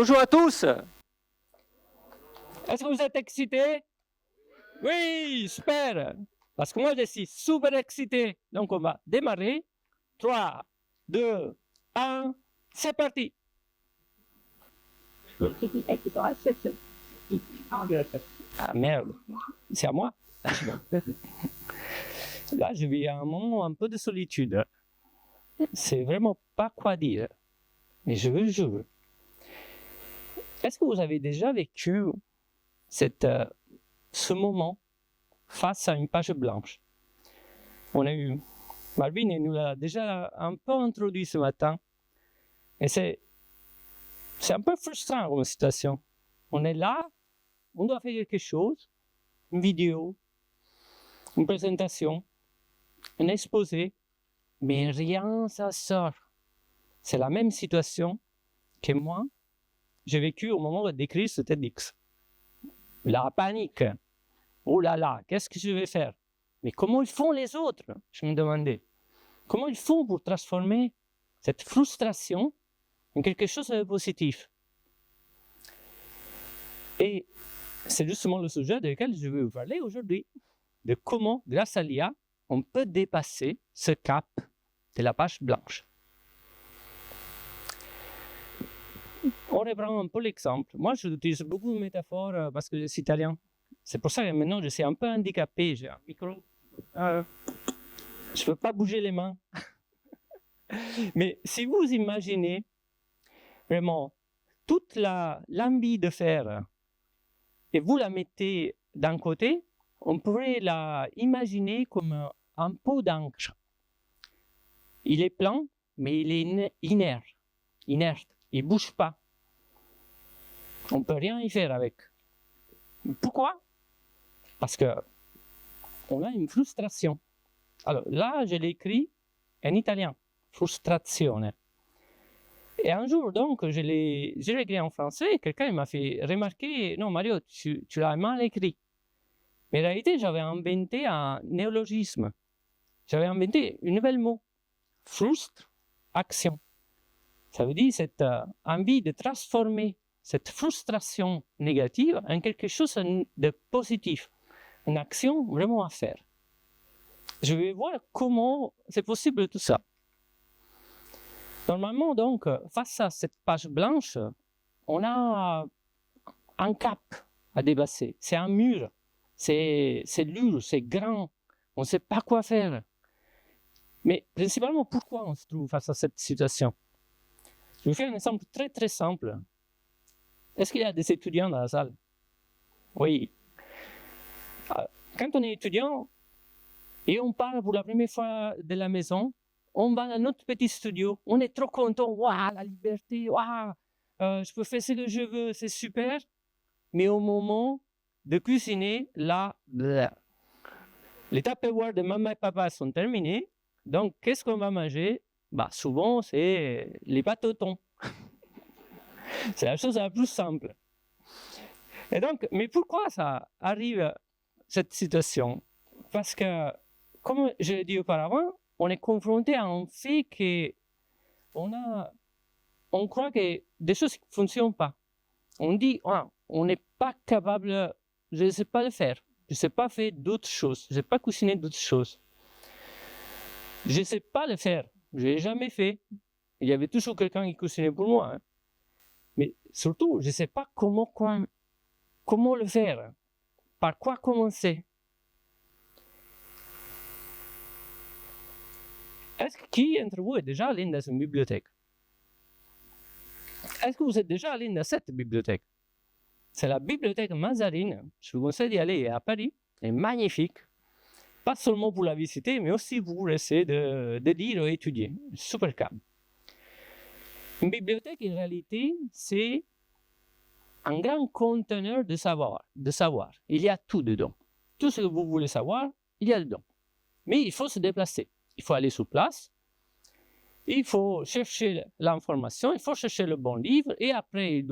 Bonjour à tous. Est-ce que vous êtes excités? Oui, super. Parce que moi, je suis super excité. Donc, on va démarrer. 3, 2, 1, c'est parti. Ah merde, c'est à moi. Là, je vis un moment un peu de solitude. C'est vraiment pas quoi dire. Mais je vous jure. Est-ce que vous avez déjà vécu ce moment face à une page blanche? On a eu Marvin nous l'a déjà un peu introduit ce matin. Et c'est un peu frustrant comme situation. On est là, on doit faire quelque chose, une vidéo, une présentation, un exposé, mais rien ça sort. C'est la même situation que moi, j'ai vécu au moment d'écrire ce TEDx. La panique. Oh là là, qu'est-ce que je vais faire? Mais comment ils font les autres? Je me demandais. Comment ils font pour transformer cette frustration en quelque chose de positif? Et c'est justement le sujet duquel je vais vous parler aujourd'hui, de comment, grâce à l'IA, on peut dépasser ce cap de la page blanche. On reprend un peu l'exemple. Moi, j'utilise beaucoup de métaphores parce que je suis italien. C'est pour ça que maintenant, je suis un peu handicapé. J'ai un micro. Je ne peux pas bouger les mains. Mais si vous imaginez vraiment toute l'envie de faire et vous la mettez d'un côté, on pourrait la imaginer comme un pot d'encre. Il est plein, mais il est inerte. Il ne bouge pas. On ne peut rien y faire avec. Pourquoi? Parce qu'on a une frustration. Alors là, je l'ai écrit en italien. Frustrazione. Et un jour, donc, je l'ai écrit en français et quelqu'un m'a fait remarquer, non Mario, tu l'as mal écrit. Mais en réalité, j'avais inventé un néologisme. J'avais inventé un nouvel mot. Frustration. Ça veut dire cette envie de transformer cette frustration négative en quelque chose de positif. Une action vraiment à faire. Je vais voir comment c'est possible tout ça. Normalement, donc, face à cette page blanche, on a un cap à dépasser. C'est un mur. C'est lourd, c'est grand. On ne sait pas quoi faire. Mais principalement, pourquoi on se trouve face à cette situation? Je vais faire un exemple très très simple. Est-ce qu'il y a des étudiants dans la salle? Oui. Quand on est étudiant et on part pour la première fois de la maison, on va dans notre petit studio, on est trop content, waouh, la liberté, waouh, je peux faire ce que je veux, c'est super. Mais au moment de cuisiner, là, les Tupperware de maman et papa sont terminés. Donc, qu'est-ce qu'on va manger? Bah, souvent, c'est les pâtes au thon. C'est la chose la plus simple. Et donc, mais pourquoi ça arrive, cette situation? Parce que, comme je l'ai dit auparavant, on est confronté à un fait on croit que des choses ne fonctionnent pas. On dit, on n'est pas capable, je ne sais pas le faire. Je ne sais pas faire d'autres choses. Je ne sais pas cuisiner d'autres choses. Je ne sais pas le faire. Je ne l'ai jamais fait. Il y avait toujours quelqu'un qui cuisinait pour moi. Hein. Mais surtout, je ne sais pas comment le faire. Par quoi commencer? Qui d'entre vous est déjà allé dans une bibliothèque? Est-ce que vous êtes déjà allé dans cette bibliothèque? C'est la bibliothèque Mazarine. Je vous conseille d'y aller à Paris. Elle est magnifique. Pas seulement pour la visiter, mais aussi pour essayer de lire et étudier. Super calme. Une bibliothèque, en réalité, c'est un grand conteneur de savoir. Il y a tout dedans. Tout ce que vous voulez savoir, il y a dedans. Mais il faut se déplacer. Il faut aller sur place. Il faut chercher l'information, il faut chercher le bon livre, et après,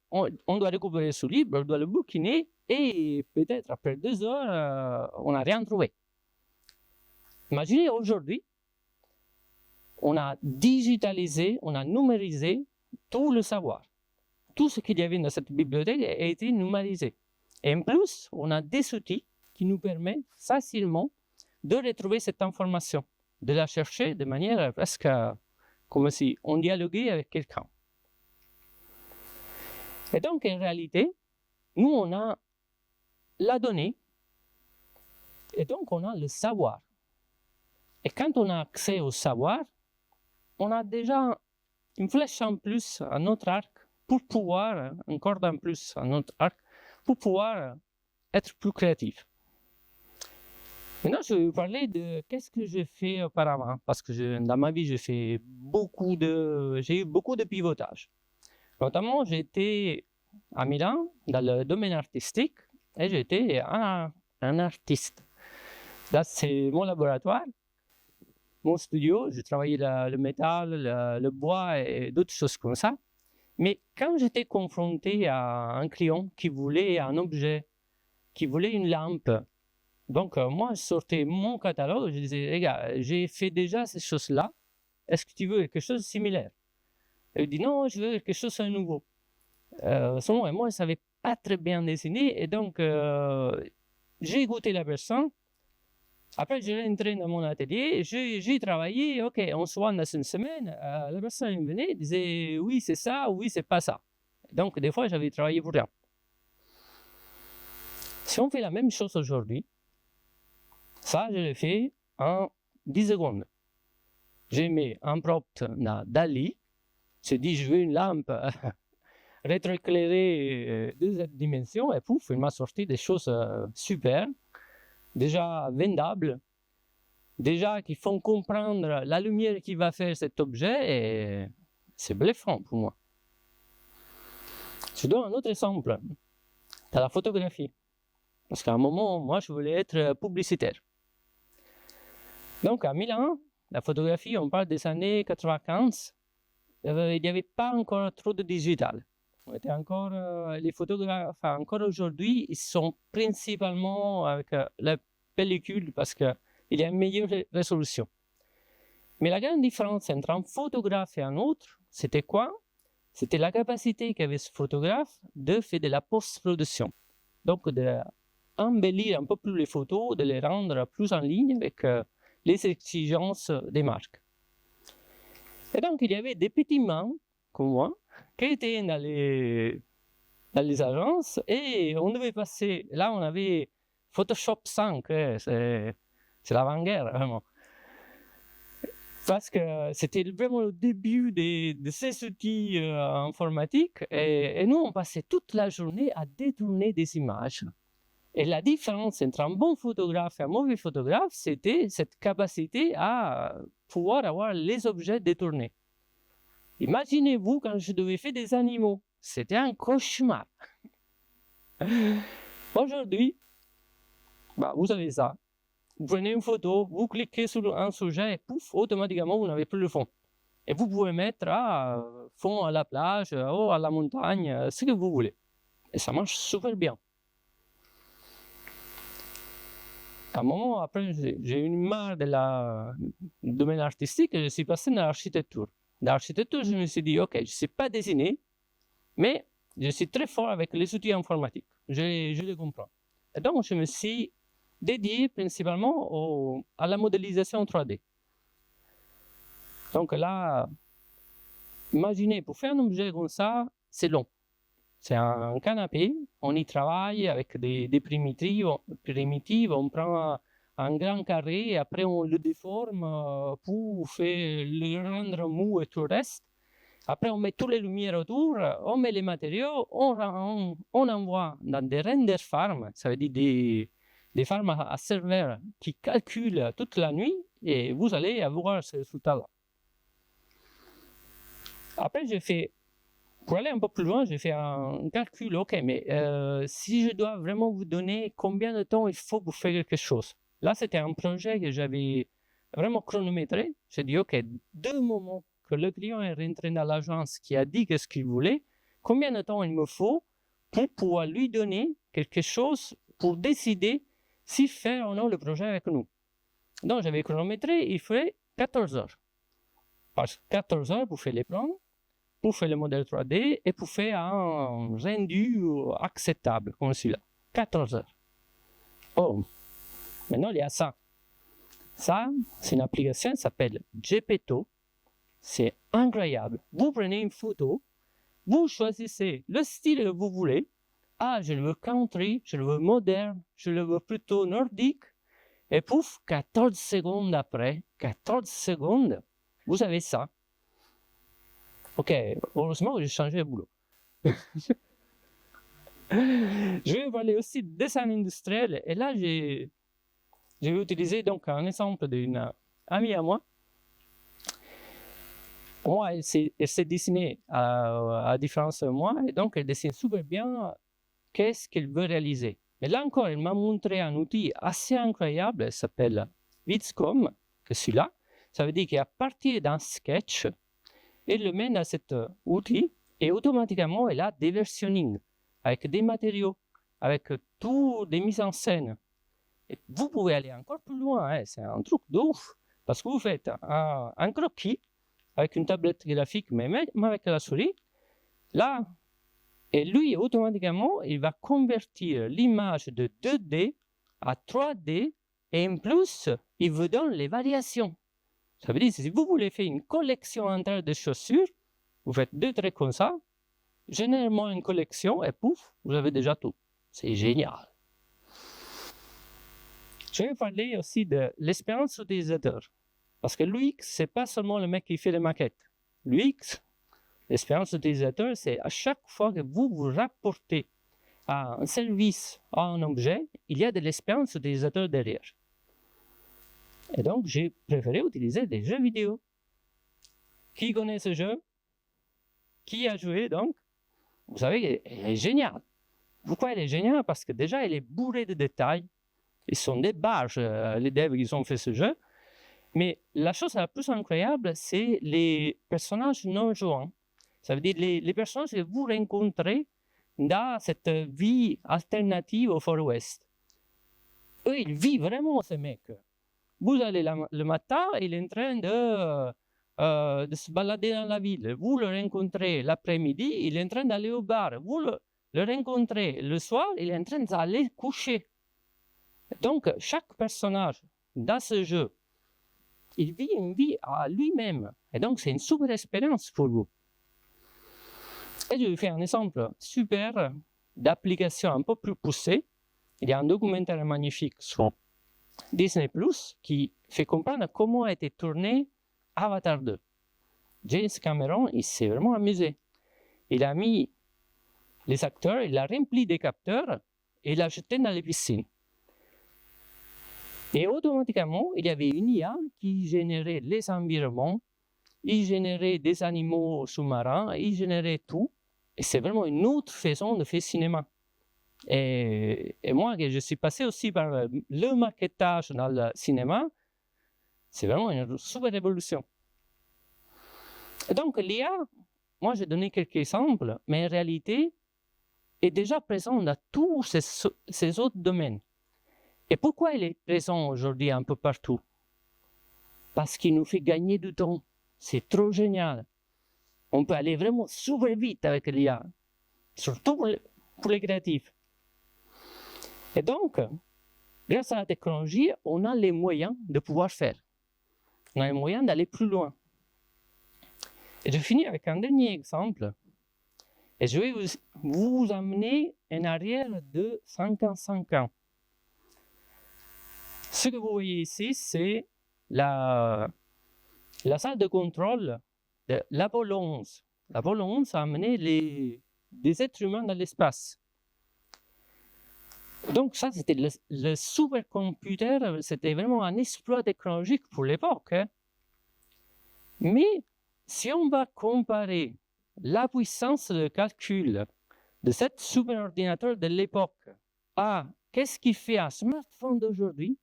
on doit récupérer ce livre, on doit le bouquiner, et peut-être après 2 heures, on n'a rien trouvé. Imaginez aujourd'hui, on a digitalisé, on a numérisé tout le savoir. tout ce qu'il y avait dans cette bibliothèque a été numérisé. Et en plus, on a des outils qui nous permettent facilement de retrouver cette information, de la chercher de manière presque comme si on dialoguait avec quelqu'un. Et donc, en réalité, nous, on a la donnée, et donc on a le savoir. Et quand on a accès au savoir, on a déjà une flèche en plus à notre arc pour pouvoir, une corde en plus à notre arc, pour pouvoir être plus créatif. Maintenant, je vais vous parler de qu'est-ce que j'ai fait auparavant, parce que dans ma vie, j'ai eu beaucoup de pivotage. Notamment, j'étais à Milan, dans le domaine artistique, et j'étais un artiste. Là, c'est mon laboratoire, mon studio, je travaillais le métal, le bois et d'autres choses comme ça. Mais quand j'étais confronté à un client qui voulait un objet, qui voulait une lampe, donc moi, je sortais mon catalogue, je disais, les gars, j'ai fait déjà ces choses-là, est-ce que tu veux quelque chose de similaire? Il dit, non, je veux quelque chose de nouveau. Selon moi, je ne savais pas très bien dessiner, et donc j'ai écouté la personne. Après, je rentré dans mon atelier, j'ai travaillé, ok, on se voit dans une semaine. La personne venait, disait, oui, c'est ça, oui, c'est pas ça. Donc, des fois, j'avais travaillé pour rien. Si on fait la même chose aujourd'hui, ça, je l'ai fait en 10 secondes. J'ai mis un prompt dans Dali, j'ai dit, je veux une lampe rétroéclairée de cette dimension, et pouf, il m'a sorti des choses super, déjà vendables, déjà qui font comprendre la lumière qui va faire cet objet, et c'est bluffant pour moi. Je donne un autre exemple, dans la photographie, parce qu'à un moment, moi, je voulais être publicitaire. Donc, à Milan, la photographie, on parle des années 95, il n'y avait pas encore trop de digital. On était encore, les photographes, enfin, encore aujourd'hui, ils sont principalement avec la pellicule parce qu'il y a une meilleure résolution. Mais la grande différence entre un photographe et un autre, c'était quoi? C'était la capacité qu'avait ce photographe de faire de la post-production. Donc, d'embellir un peu plus les photos, de les rendre plus en ligne avec les exigences des marques. Et donc, il y avait des petits mains, comme moi, qui étaient dans les agences, et on devait passer, là on avait Photoshop 5, c'est l'avant-guerre vraiment. Parce que c'était vraiment le début de ces outils informatiques, et nous on passait toute la journée à détourner des images. Et la différence entre un bon photographe et un mauvais photographe, c'était cette capacité à pouvoir avoir les objets détournés. Imaginez-vous quand je devais faire des animaux, c'était un cauchemar. Aujourd'hui, vous avez ça. Vous prenez une photo, vous cliquez sur un sujet et pouf, automatiquement vous n'avez plus le fond. Et vous pouvez mettre fond à la plage, ou à la montagne, ce que vous voulez. Et ça marche super bien. À un moment, après, j'ai eu marre du domaine artistique et je suis passé dans l'architecture. Dans l'architecture, je me suis dit, ok, je ne sais pas dessiner, mais je suis très fort avec les outils informatiques. Je les comprends. Et donc, je me suis dédié principalement à la modélisation 3D. Donc là, imaginez, pour faire un objet comme ça, c'est long. C'est un canapé, on y travaille avec des primitives, on prend un grand carré et après on le déforme pour le rendre mou et tout le reste. Après on met toutes les lumières autour, on met les matériaux, on envoie dans des render farms, ça veut dire des farms à serveurs qui calculent toute la nuit et vous allez avoir ce résultat-là. Après pour aller un peu plus loin, j'ai fait un calcul, ok, mais si je dois vraiment vous donner combien de temps il faut pour faire quelque chose. Là, c'était un projet que j'avais vraiment chronométré. J'ai dit, ok, 2 moments que le client est rentré dans l'agence, qui a dit ce qu'il voulait, combien de temps il me faut pour pouvoir lui donner quelque chose pour décider si faire ou non le projet avec nous. Donc, j'avais chronométré, il fallait 14 heures. Parce que 14 heures pour faire les plans, pour faire le modèle 3D et pour faire un rendu acceptable, comme celui-là. 14 heures. Oh, maintenant il y a ça. Ça, c'est une application qui s'appelle Gepetto. C'est incroyable. Vous prenez une photo, vous choisissez le style que vous voulez. Ah, je le veux country, je le veux moderne, je le veux plutôt nordique. Et pouf, 14 secondes après, 14 secondes, vous avez ça. Ok, heureusement que j'ai changé de boulot. Je vais parler aussi de dessin industriel. Et là, j'ai utilisé donc un exemple d'une amie à moi. Moi, elle s'est dessinée à différence de moi, et donc elle dessine super bien qu'est-ce qu'elle veut réaliser. Mais là encore, elle m'a montré un outil assez incroyable, il s'appelle Vitscom, que celui-là. Ça veut dire qu'à partir d'un sketch, elle le met dans cet outil et automatiquement, elle a des versionning avec des matériaux, avec tout des mises en scène. Et vous pouvez aller encore plus loin, hein, c'est un truc de ouf, parce que vous faites un croquis avec une tablette graphique, mais même avec la souris, là, et lui, automatiquement, il va convertir l'image de 2D à 3D, et en plus, il vous donne les variations. Ça veut dire, si vous voulez faire une collection entière de chaussures, vous faites 2 traits comme ça, généralement une collection, et pouf, vous avez déjà tout. C'est génial. Je vais parler aussi de l'expérience utilisateur. Parce que l'UX, ce n'est pas seulement le mec qui fait les maquettes. L'UX, l'expérience utilisateur, c'est à chaque fois que vous vous rapportez à un service, à un objet, il y a de l'expérience utilisateur derrière. Et donc, j'ai préféré utiliser des jeux vidéo. Qui connaît ce jeu? Qui a joué donc? Vous savez, elle est géniale. Pourquoi elle est géniale? Parce que déjà, elle est bourrée de détails. Ils sont des barges, les devs qui ont fait ce jeu. Mais la chose la plus incroyable, c'est les personnages non jouants. Ça veut dire les personnages que vous rencontrez dans cette vie alternative au Far West. Eux, ils vivent vraiment, ces mecs. Vous allez le matin, il est en train de se balader dans la ville. Vous le rencontrez l'après-midi, il est en train d'aller au bar. Vous le rencontrez le soir, il est en train d'aller coucher. Donc, chaque personnage dans ce jeu, il vit une vie à lui-même. Et donc, c'est une super expérience pour vous. Et je vais faire un exemple super d'application un peu plus poussée. Il y a un documentaire magnifique sur Disney+, qui fait comprendre comment a été tourné Avatar 2. James Cameron, il s'est vraiment amusé. Il a mis les acteurs, il a rempli des capteurs et il l'a jeté dans les piscines. Et automatiquement, il y avait une IA qui générait les environnements, il générait des animaux sous-marins, il générait tout. Et c'est vraiment une autre façon de faire cinéma. Et moi, je suis passé aussi par le maquettage dans le cinéma, c'est vraiment une super révolution. Et donc, l'IA, moi j'ai donné quelques exemples, mais en réalité, est déjà présente dans tous ces autres domaines. Et pourquoi il est présent aujourd'hui un peu partout? Parce qu'il nous fait gagner du temps. C'est trop génial. On peut aller vraiment super vite avec l'IA, surtout pour les créatifs. Et donc, grâce à la technologie, on a les moyens de pouvoir faire. On a les moyens d'aller plus loin. Et je finis avec un dernier exemple. Et je vais vous amener en arrière de 55 ans. Ce que vous voyez ici, c'est la salle de contrôle de l'Apollo 11. L'Apollo 11 a amené des êtres humains dans l'espace. Donc ça, c'était le supercomputer, c'était vraiment un exploit technologique pour l'époque. Hein. Mais si on va comparer la puissance de calcul de cet superordinateur de l'époque à qu'est-ce qui fait un smartphone d'aujourd'hui,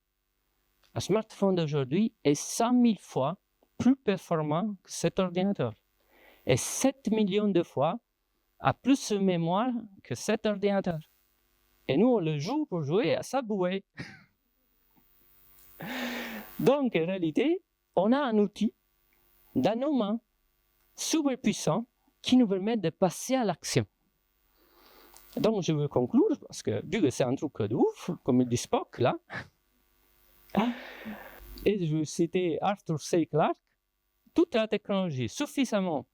un smartphone d'aujourd'hui est 100 000 fois plus performant que cet ordinateur. Et 7 millions de fois a plus de mémoire que cet ordinateur. Et nous, on le joue pour jouer à Subway. Donc, en réalité, on a un outil dans nos mains, super puissant, qui nous permettent de passer à l'action. Donc, je veux conclure, parce que vu que c'est un truc de ouf, comme il dit Spock, là, et je veux citer Arthur C. Clarke, toute la technologie suffisamment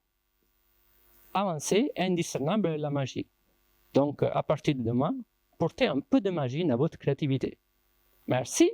avancée est indiscernable de la magie. Donc, à partir de demain, portez un peu de magie dans votre créativité. Merci.